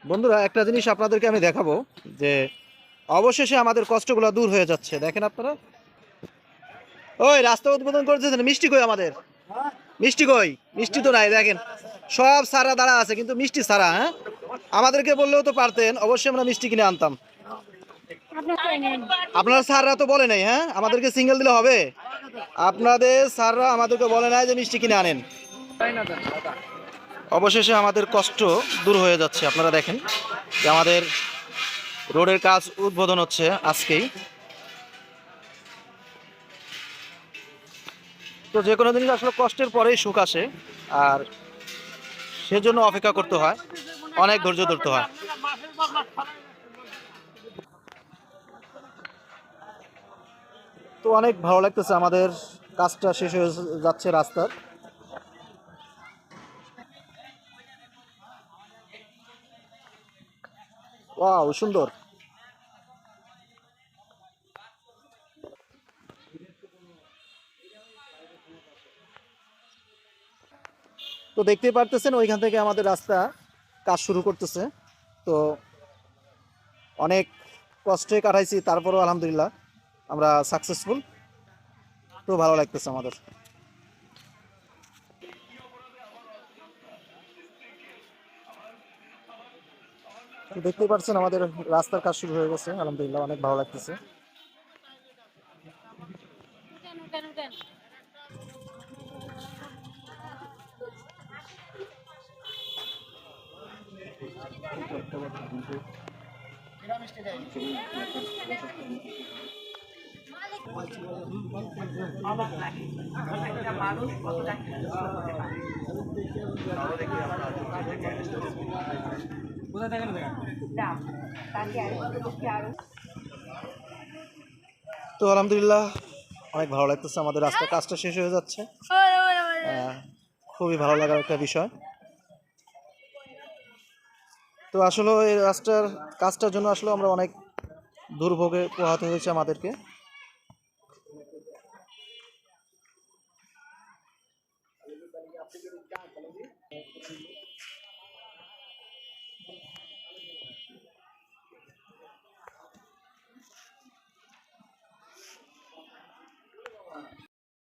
বন্ধুরা, একটা জিনিস আপনাদেরকে আমি দেখাবো যে অবশেষে আমাদের কষ্টগুলো দূর হয়ে যাচ্ছে। দেখেন আপনারা, ওই রাস্তা উদ্বোধন করতেছেন, মিষ্টি কই আমাদের? মিষ্টি কই? মিষ্টি তো নাই, দেখেন সব সারা দাঁড়া আছে কিন্তু মিষ্টি সারা। হ্যাঁ, আমাদেরকে বললেও তো পারতেন, অবশ্যই আমরা মিষ্টি কিনে আনতাম। আপনারা স্যাররা তো বলে নাই, হ্যাঁ আমাদেরকে সিঙ্গেল দিলে হবে? আপনাদের স্যাররা আমাদেরকে বলে নাই যে মিষ্টি কিনে আনেন। অবশেষে আমাদের কষ্ট দূর হয়ে যাচ্ছে। আপনারা দেখেন যে আমাদের রোডের কাজ উদ্বোধন হচ্ছে আজকেই। তো যে কোনো জিনিস আসলে কষ্টের পরেই সুখ আসে, আর সেজন্য অপেক্ষা করতে হয়, অনেক ধৈর্য ধরতে হয়। তো অনেক ভালো লাগতেছে, আমাদের কাজটা শেষ হয়ে যাচ্ছে রাস্তার। ওয়াও, সুন্দর। তো দেখতেই পারতেছেন ওইখান থেকে আমাদের রাস্তা কাজ শুরু করতেছে। তো অনেক কষ্টে কাটাইছি, তারপরেও আলহামদুলিল্লাহ আমরা সাকসেসফুল। তো ভালো লাগতেছে আমাদের। তো দেখতেই পাচ্ছেন আমাদের রাস্তার কাজ শুরু হয়ে গেছে, আলহামদুলিল্লাহ অনেক ভালো লাগতেছে। তো আলহামদুলিল্লাহ অনেক ভালো লাগতেছে, আমাদের রাস্তার কাজটা শেষ হয়ে যাচ্ছে। আহ, খুবই ভালো লাগার একটা বিষয়। তো আসলে এই রাস্তার কাজটার জন্য আসলে আমরা অনেক দুর্ভোগে পোহাতে হয়েছে আমাদেরকে।